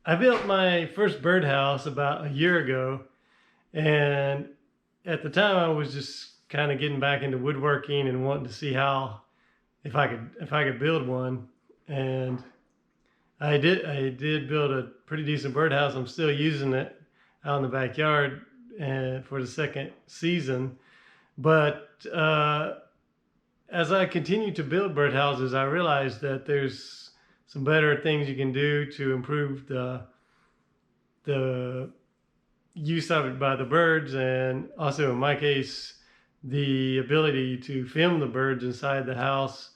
I built my first birdhouse about a year ago, and at the time I was just kind of getting back into woodworking and wanting to see how if I could build one. And I did build a pretty decent birdhouse. I'm still using it out in the backyard and for the second season. But as I continue to build birdhouses, I realized that there's some better things you can do to improve the use of it by the birds, and also in my case, the ability to film the birds inside the house.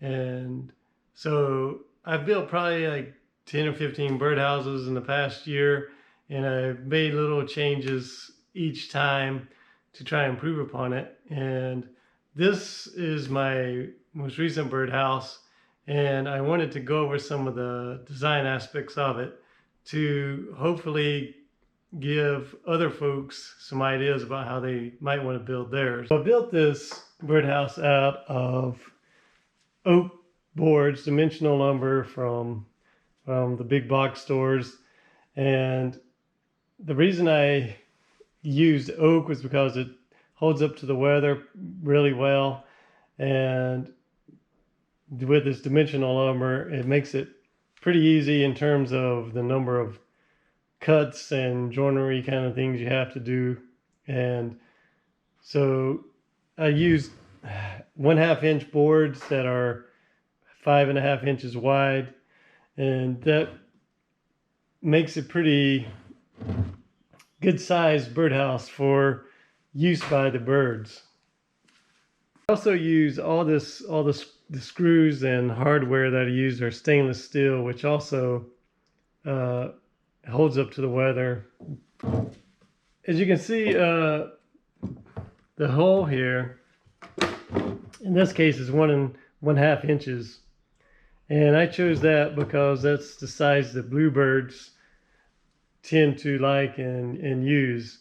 And so I've built probably like 10 or 15 birdhouses in the past year, and I've made little changes each time to try and improve upon it. And this is my most recent birdhouse, and I wanted to go over some of the design aspects of it to hopefully give other folks some ideas about how they might want to build theirs. So I built this birdhouse out of oak boards, dimensional lumber from the big box stores. And the reason I used oak was because it holds up to the weather really well, and with this dimensional lumber, it makes it pretty easy in terms of the number of cuts and joinery kind of things you have to do. And so I used 1/2 inch boards that are 5.5 inches wide, and that makes a pretty good sized birdhouse for use by the birds. I also use the screws and hardware that I use are stainless steel, which also holds up to the weather. As you can see, the hole here, in this case, is 1.5 inches. And I chose that because that's the size that bluebirds tend to like and use.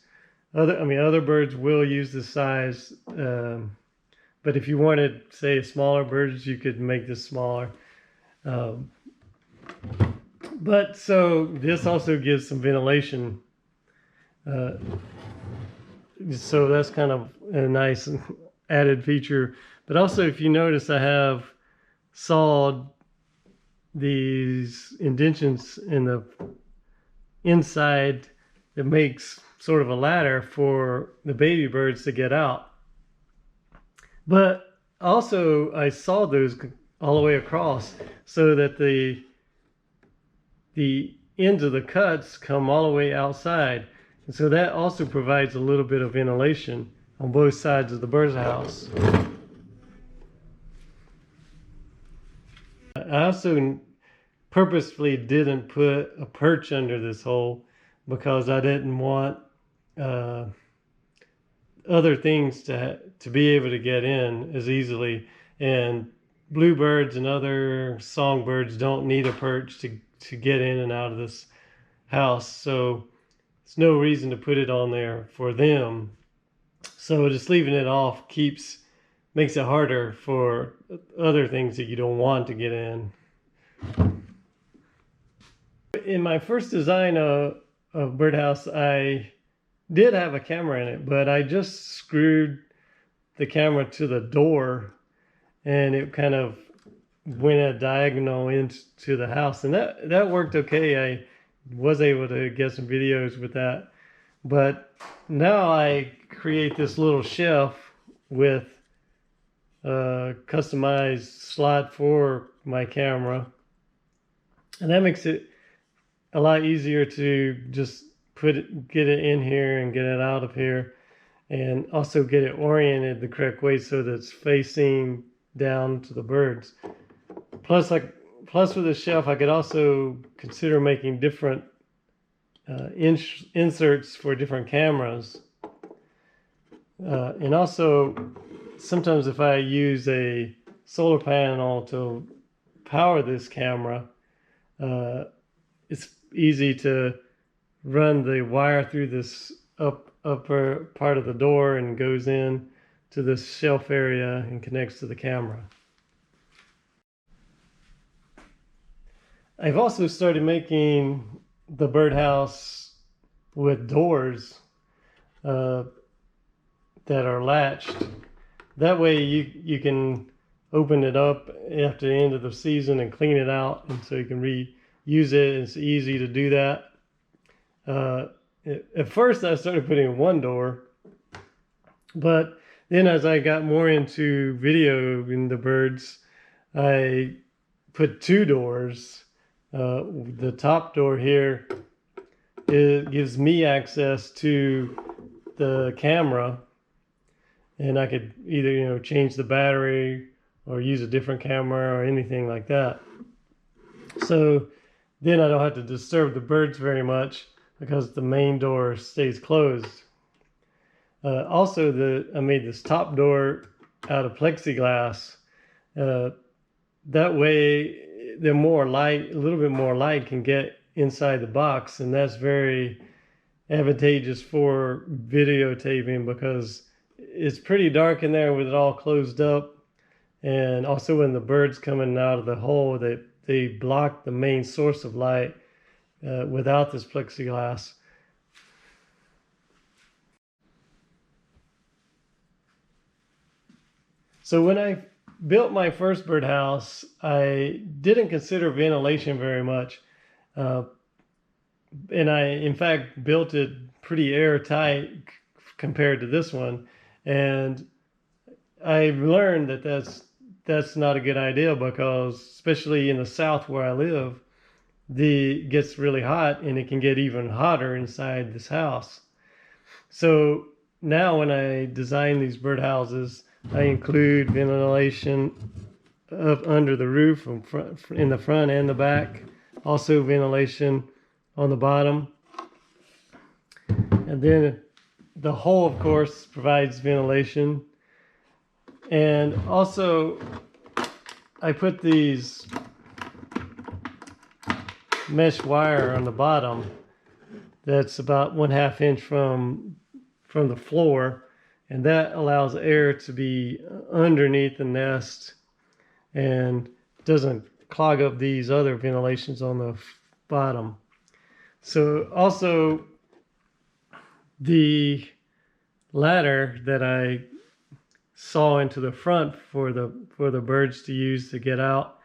Other birds will use this size, but if you wanted, say, smaller birds, you could make this smaller. But so this also gives some ventilation. So that's kind of a nice added feature. But also, if you notice, I have sawed these indentions in the inside that makes sort of a ladder for the baby birds to get out. But also I sawed those all the way across so that the ends of the cuts come all the way outside. And so that also provides a little bit of ventilation on both sides of the bird's house. I also purposefully didn't put a perch under this hole because I didn't want other things to be able to get in as easily. And bluebirds and other songbirds don't need a perch to get in and out of this house. So there's no reason to put it on there for them. So just leaving it off makes it harder for other things that you don't want to get in. In my first design of birdhouse, I did have a camera in it, but I just screwed the camera to the door, and it kind of went a diagonal into the house, and that worked okay. I was able to get some videos with that. But now I create this little shelf with a customized slot for my camera, and that makes it a lot easier to just get it in here and get it out of here, and also get it oriented the correct way so that it's facing down to the birds. Plus with the shelf, I could also consider making different inserts for different cameras. And also, sometimes if I use a solar panel to power this camera, it's easy to run the wire through this upper part of the door and goes in to this shelf area and connects to the camera. I've also started making the birdhouse with doors that are latched. That way you can open it up after the end of the season and clean it out, and so you can reuse it. It's easy to do that. At first I started putting one door, but then as I got more into videoing the birds, I put two doors. The top door here, it gives me access to the camera, and I could either change the battery or use a different camera or anything like that. So then I don't have to disturb the birds very much because the main door stays closed. Also, I made this top door out of plexiglass. That way, a little bit more light can get inside the box, and that's very advantageous for videotaping because it's pretty dark in there with it all closed up. And also when the birds coming out of the hole, they block the main source of light without this plexiglass. So when I built my first birdhouse, I didn't consider ventilation very much. And I, in fact, built it pretty airtight compared to this one. And I learned that that's not a good idea because, especially in the South where I live, it gets really hot and it can get even hotter inside this house. So now when I design these birdhouses, I include ventilation up under the roof in the front and the back. Also ventilation on the bottom. And then the hole, of course, provides ventilation. And also I put these mesh wire on the bottom that's about 1/2 inch from the floor, and that allows air to be underneath the nest and doesn't clog up these other ventilations on the bottom. So also the ladder that I saw into the front for the birds to use to get out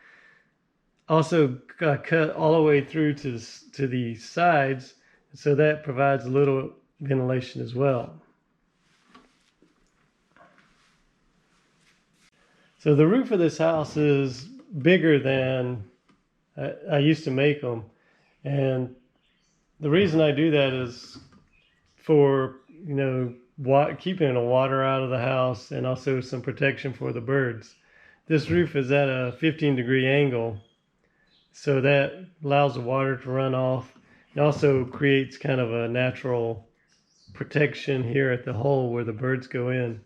also got cut all the way through to the sides, so that provides a little ventilation as well. So the roof of this house is bigger than I used to make them, and the reason I do that is for keeping the water out of the house and also some protection for the birds. This roof is at a 15-degree angle, so that allows the water to run off. It also creates kind of a natural protection here at the hole where the birds go in.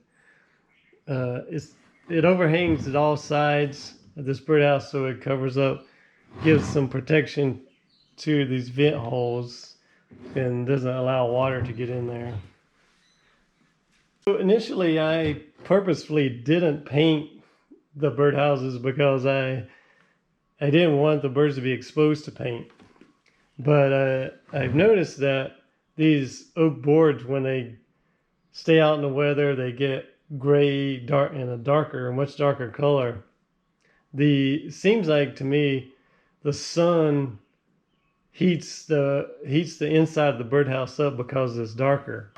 It overhangs at all sides of this birdhouse, so it covers up, gives some protection to these vent holes and doesn't allow water to get in there. So initially I purposefully didn't paint the birdhouses because I didn't want the birds to be exposed to paint. But I've noticed that these oak boards, when they stay out in the weather, they get gray, dark, and a much darker color. Seems like to me the sun heats the inside of the birdhouse up because it's darker.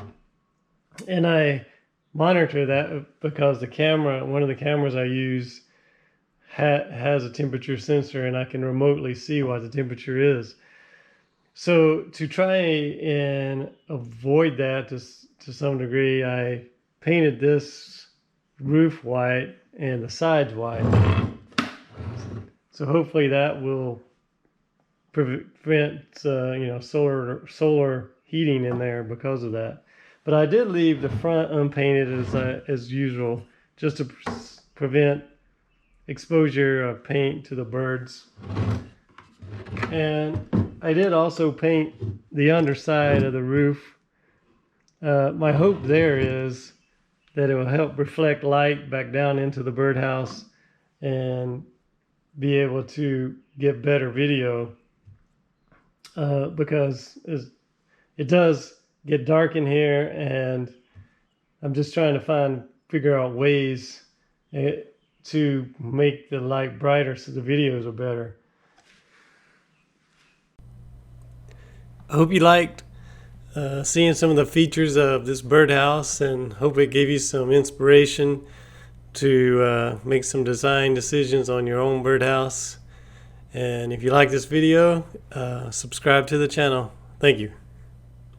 And I monitor that because one of the cameras I use has a temperature sensor, and I can remotely see what the temperature is. So to try and avoid that to some degree, I painted this roof white and the sides white. So hopefully that will prevent solar heating in there because of that. But I did leave the front unpainted as usual, just to prevent exposure of paint to the birds. And I did also paint the underside of the roof. My hope there is that it will help reflect light back down into the birdhouse and be able to get better video. because it does get dark in here, and I'm just trying to figure out ways to make the light brighter so the videos are better. I hope you liked seeing some of the features of this birdhouse, and hope it gave you some inspiration to make some design decisions on your own birdhouse. And if you like this video, subscribe to the channel. Thank you.